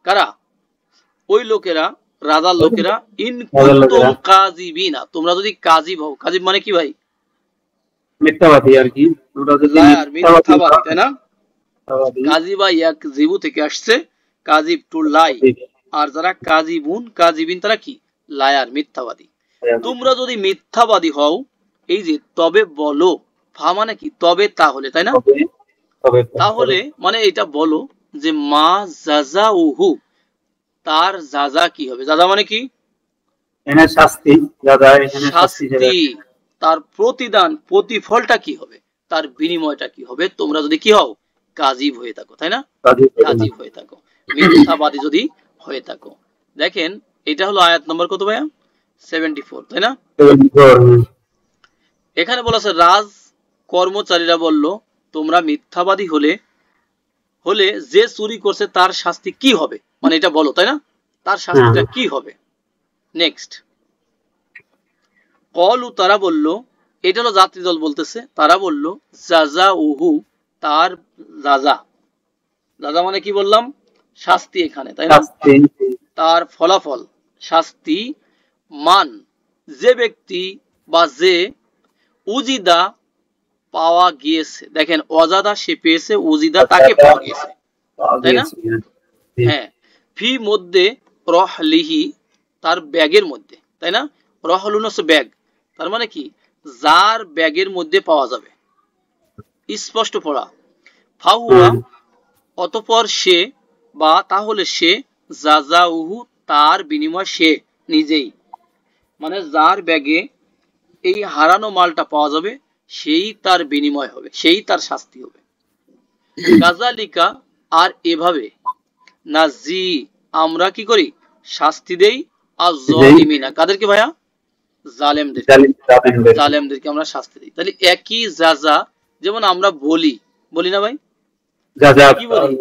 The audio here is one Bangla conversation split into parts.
কারা? ওই লোকেরা, রাজার লোকেরা, ইন কুনতুম কাযিবিনা, তোমরা যদি কাযিব হও। কাযিব মানে কি ভাই? মিথ্যাবাদী আর কি, তোমরা যদি মিথ্যাবাদী, তাই না? কাযিবা ইয়াকযিবু থেকে আসছে, কাযিব টু লাই। আর যারা কাযিবুন, কাযিবিন তারা কি? লায়ার, মিথ্যাবাদী। তোমরা যদি মিথ্যাবাদী হও, এই যে তবে বলো, ফা মানে কি? তবে তাহলে, তাই না? তাহলে মানে এটা বলো যে মা জাযাউহু, তার জাযা কি হবে? জাযা মানে কি? এখানে শাস্তি, জাযা এখানে শাস্তি, তার প্রতিদান, প্রতিফলটা কি হবে? তার বিনিময়টা কি হবে? তোমরা যদি কি হও? কাযিব হয়ে থাকো, তাই না? কাযিব হয়ে থাকো, মিথ্যাবাদী যদি হয়ে থাকো। দেখেন এটা হলো আয়াত নম্বর কত ভাইয়া? 74, তাই না? এখানে বলা আছে রাজ কর্মচারীরা বলল, তোমরা মিথ্যাবাদী হলে যে চুরি করছে তার শাস্তি কি হবে? মানে এটা বলো, তাই না? তার শাস্তিটা কি হবে? নেক্সট, কলু, তারা বলল, এটা হলো যাত্রী দল বলতেছে, তারা বলল জাযাউহু, তার জাযা, জাযা মানে কি বললাম? শাস্তি এখানে, তাই না? তার ফলাফল, শাস্তি, মান, যে ব্যক্তি বা যে উজিদা পাওয়া গিয়েছে। দেখেন অজাদা সে পেয়েছে, উজিদা তাকে পাওয়া গিয়েছে, তাই না? হ্যাঁ, ফি মধ্যে রহলিহি, তার ব্যাগের মধ্যে, তাই না? রহলুন হচ্ছে ব্যাগ, তার মানে কি? যার ব্যাগের মধ্যে পাওয়া যাবে, স্পষ্ট পড়া। ফাহুয়া, অতঃপর সে, বা তাহলে সে, জাযাউহু, তার বিনিময় সে নিজেই, মানে যার ব্যাগে এই হারানো মালটা পাওয়া যাবে, সেই তার বিনিময় হবে, সেই তার শাস্তি হবে। কাযালিকা, আর এভাবে, নাজি, আমরা কি করি? শাস্তি দেই, আয-যালিমিনা, কাদেরকে ভাইয়া? জালেমদেরকে আমরা শাস্তি দিই। তাহলে একই জাযা, যেমন আমরা বলি না ভাই? কি বলি?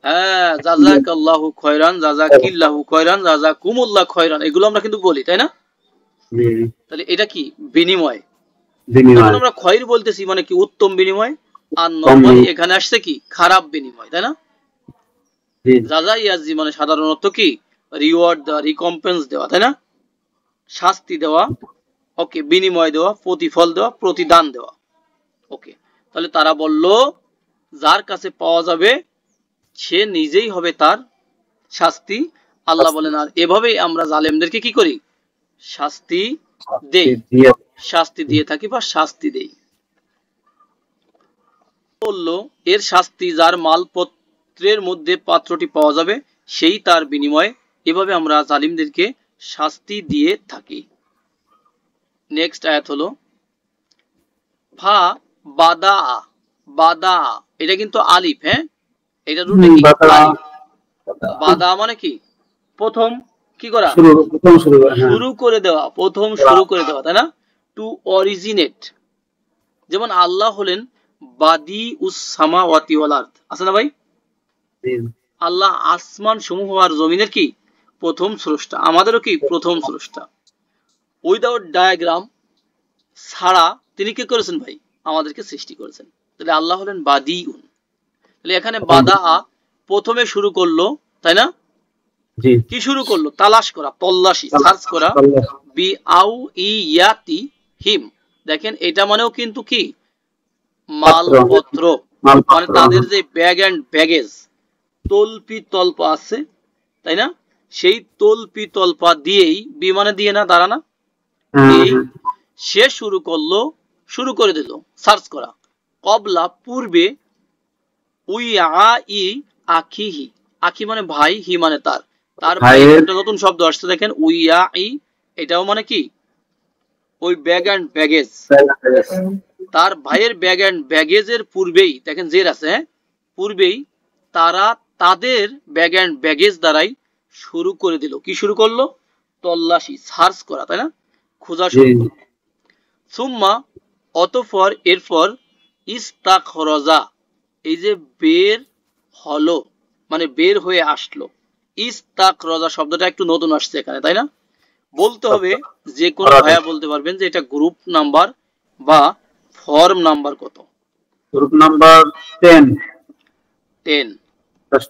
হ্যাঁ, জাযাকাল্লাহু খায়রান, জাযাকিল্লাহু খায়রান, জাযাকুমুল্লাহ খায়রান, এগুলো আমরা কিন্তু বলি, তাই না? তাহলে এটা কি? বিনিময়। যখন আমরা খয়র বলতেছি মানে কি? উত্তম বিনিময়। আর নরমালি এখানে আসছে কি? খারাপ বিনিময়, তাই না? জাযা ইয়াজি মানে সাধারণত কি? রিওয়ার্ড দেওয়া, রিকম্পেন্স দেওয়া, তাই না? শাস্তি দেওয়া, ওকে, বিনিময় দেওয়া, প্রতিফল দেওয়া, প্রতিদান দেওয়া, ওকে। তাহলে তারা বলল, যার কাছে পাওয়া যাবে সে নিজেই হবে তার শাস্তি। আল্লাহ বলেন, আর এভাবেই আমরা জালেমদেরকে কি করি? শাস্তি দেই, শাস্তি দিয়ে থাকি বা শাস্তি দেই। বলল, এর শাস্তি, যার মালপত্রের মধ্যে পাত্রটি পাওয়া যাবে সেই তার বিনিময়। এভাবে আমরা জালিমদেরকে শাস্তি দিয়ে থাকি। নেক্সট আয়াত হলো ফা বাদা, বাদা, এটা কিন্তু আলিফ, হ্যাঁ, এটা রুটে কি? আলিফ। বাদা মানে কি? প্রথম কি করা? শুরু করে দেওয়া, প্রথম শুরু করে দেওয়া, তাই না? টু অরিজিনেট, যেমন আল্লাহ হলেন বাদি উস সামাওয়াতি ওয়াল আরদ, আছে না ভাই? আল্লাহ আসমান সমূহ আর জমিনের কি? প্রথম স্রষ্টা, আমাদেরও কি? প্রথম স্রষ্টা। উইদাউট ডায়াগ্রাম, ছাড়া তিনি কি করেছেন ভাই? আমাদেরকে সৃষ্টি করেছেন। তাহলে আল্লাহ হলেন বাদিউন। তাহলে এখানে বাদা, প্রথমে শুরু করলো, তাই না? কি শুরু করলো? তালাশ করা, তল্লাশি, সার্চ করা। বি আউ ইয়াতি হিম, দেখেন এটা মানেও কিন্তু কি? মালপত্র, মানে তাদের যে ব্যাগ এন্ড ব্যাগেজ, তল্পি তল্পা আছে, তাই না? সেই তল্পি তল্পা দিয়েই, বিমানে দিয়ে না, দাঁড়া না, এই সে শুরু করলো, শুরু করে দিল সার্চ করা। কবলা, পূর্বে, উইআই আখিহি, আখি মানে ভাই, হি মানে তার, তার ভাই, একটা নতুন শব্দ আসছে দেখেন, উইআই, এটাও মানে কি? ওই ব্যাগ এন্ড ব্যাগেজ, তার ভাইয়ের ব্যাগ এন্ড ব্যাগেজের পূর্বেই, দেখেন জের আছে, হ্যাঁ, পূর্বেই তারা তাদের ব্যাগ এন্ড ব্যাগেজ দ্বারাই শুরু করে দিল। কি শুরু করলো? তল্লাশি, সার্চ করা, তাই না? খোঁজা শুরু করলো। সুম্মা, অতঃপর, এরপর, ইস্তাখরাজা, এই যে বের হলো, মানে বের হয়ে আসলো। ইস্তাখরাজা শব্দটা একটু নতুন আসছে এখানে, তাই না? বলতে হবে, যে কোনো ভাইয়া বলতে পারবেন যে এটা গ্রুপ নাম্বার বা ফর্ম নাম্বার কত? Group number 10। 10,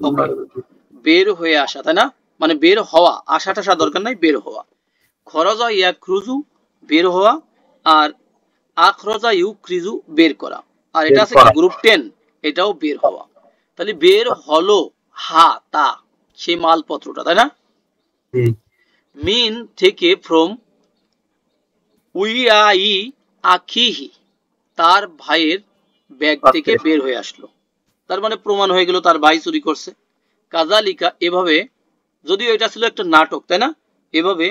ওকে। বের হয়ে আসা, তাই না? মানে বের হওয়া, আসাটা আসা দরকার নাই, বের হওয়া। খরজা ইয়াখরুজু বের হওয়া, আর আখরজা ইউখরিজু বের করা। আর এটা আছে কি গ্রুপ 10, এটাও বের হওয়া। তাহলে বের হলো হা তা সেই মালপত্রটা, তাই না? মিন থেকে ফ্রম উইআই আখিহি তার ভাইয়ের ব্যাগ থেকে বের হয়ে আসলো। তার মানে প্রমাণ হয়ে গেল তার ভাই চুরি করছে। কাজালিকা এভাবে, যদিও এটা ছিল একটা নাটক, তাই না? এভাবে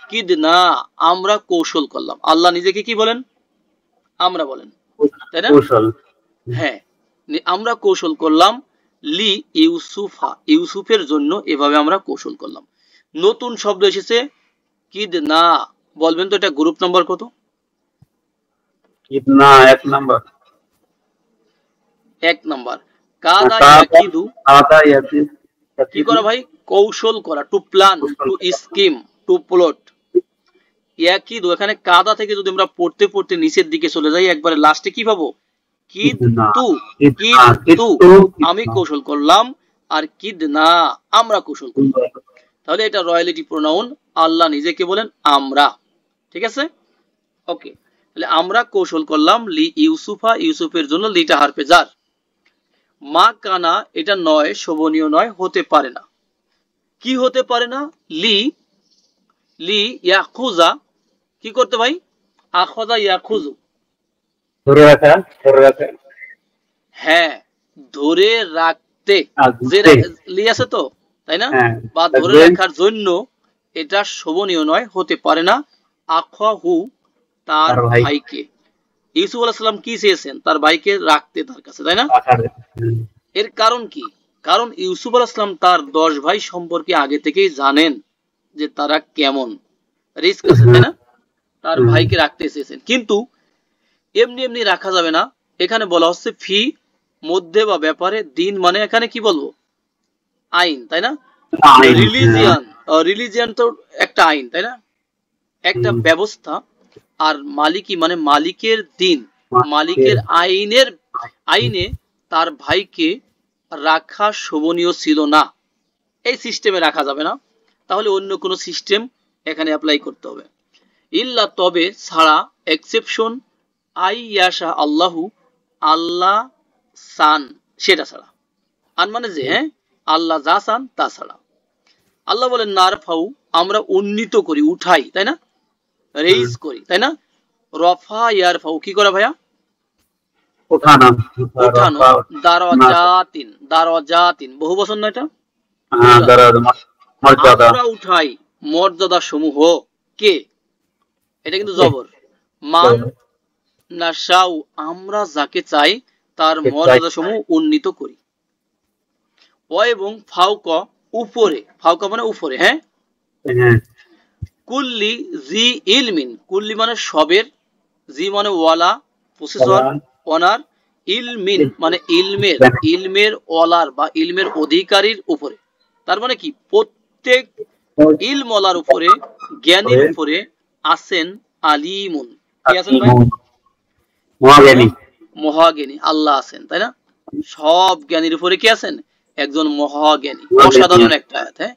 কিদ না আমরা কৌশল করলাম। আল্লাহ নিজেকে কি বলেন? আমরা বলেন, তাই না? হ্যাঁ, আমরা কৌশল করলাম লি ইউসুফা ইউসুফের জন্য, এভাবে আমরা কৌশল করলাম। নতুন শব্দ এসেছে কিদ না, বলবেন তো এটা গ্রুপ নাম্বার কত? কিদ না 1 নাম্বার। 1 নাম্বার। কাদা ইয়াকিদু কি করা ভাই? কৌশল করা, to plan, to scheme, to plot. ইয়াকিদু এখানে কাদা থেকে যদি আমরা পড়তে পড়তে নিচের দিকে চলে যাই, একবারে লাস্টে কি পাবো? কিদতু, কিদতু আমি কৌশল করলাম, আর কিদ না আমরা কৌশল করলাম। তাহলে এটা রয়্যালিটি প্রোনাউন, আল্লাহ নিজেকে বলেন আমরা। ঠিক আছে, ওকে। তাহলে আমরা কৌশল করলাম লি ইউসুফা ইউসুফের জন্য, লিটা হারফে জার। মা কানা এটা নয়, শোভনীয় নয়, হতে পারে না। কি হতে পারে না? লি লি ইয়াখুজা কি করতে ভাই? আখযা ইয়াখুজু ধরে রাখা, ধরে রাখা। হ্যাঁ, ধরে রাখতে, যে লি আছে তো, তাই না? বা ধরে রাখার জন্য, এটা শোভনীয় নয়, হতে পারে না। আখাহু তার ভাইকে, ইউসুফ আলাইহিস সালাম কি চেয়েছেন? তার ভাইকে রাখতে তার কাছে, তাই না? এর কারণ কি? কারণ ইউসুফ আলাইহিস সালাম তার 10 ভাই সম্পর্কে আগে থেকেই জানেন যে তারা কেমন, রিস্ক আছে, তাই না? তার ভাইকে রাখতে চেয়েছেন, কিন্তু এমনি এমনি রাখা যাবে না। এখানে বলা হচ্ছে ফি মধ্যে বা ব্যাপারে, দিন মানে এখানে কি বলবো? আইন, তাই না? রিলিজিয়ান, রিলিজিয়ান তো একটা আইন, তাই না? একটা ব্যবস্থা। আর মালিকি মানে মালিকের দিন, মালিকের আইনে তার ভাইকে রাখা শোভনীয় ছিল না। এই সিস্টেমে রাখা যাবে না, তাহলে অন্য কোনো সিস্টেম এখানে অ্যাপ্লাই করতে হবে। ইল্লা তবে, ছাড়া, এক্সেপশন, আইয়াশা আল্লাহু আল্লাহ সান সেটা ছাড়া। আন মানে যে, হ্যাঁ, আল্লাহ যা চান তা ছাড়া। আল্লাহ বলেন নারফাউ আমরা উন্নীত করি, উঠাই, তাই না? রেইজ করি, তাই না? রফা ইয়ারফাউ কি করা ভাইয়া? উঠানো, উঠানো। দারাজাতিন, দারাজাতিন বহু বচন না এটা? আমরা উঠাই মর্যাদা সমূহ, কে? এটা কিন্তু জবর। মান নাশাউ আমরা যাকে চাই তার মর্যাদা সমূহ উন্নীত করি। ও এবং ফাউক উপরে, ফাউক মানে উপরে, হ্যাঁ। কুল্লি জি ইলমিন, কুল্লি মানে সবের, জি মানে ওয়ালা প্রসেসর ওনার, ইলমিন মানে ইলমের, ইলমের ওয়ালার বা ইলমের অধিকারীর উপরে। তার মানে কি? প্রত্যেক ইলমওয়ালার উপরে, জ্ঞানীর উপরে আছেন আলিমুন, কি আছেন ভাই? মহাজ্ঞানী, মহাজ্ঞানী আল্লাহ আছেন, তাই না? সব জ্ঞানীর উপরে কি আছেন? একজন মহাজ্ঞানী। অসাধারণ একটা আয়াত, হ্যাঁ।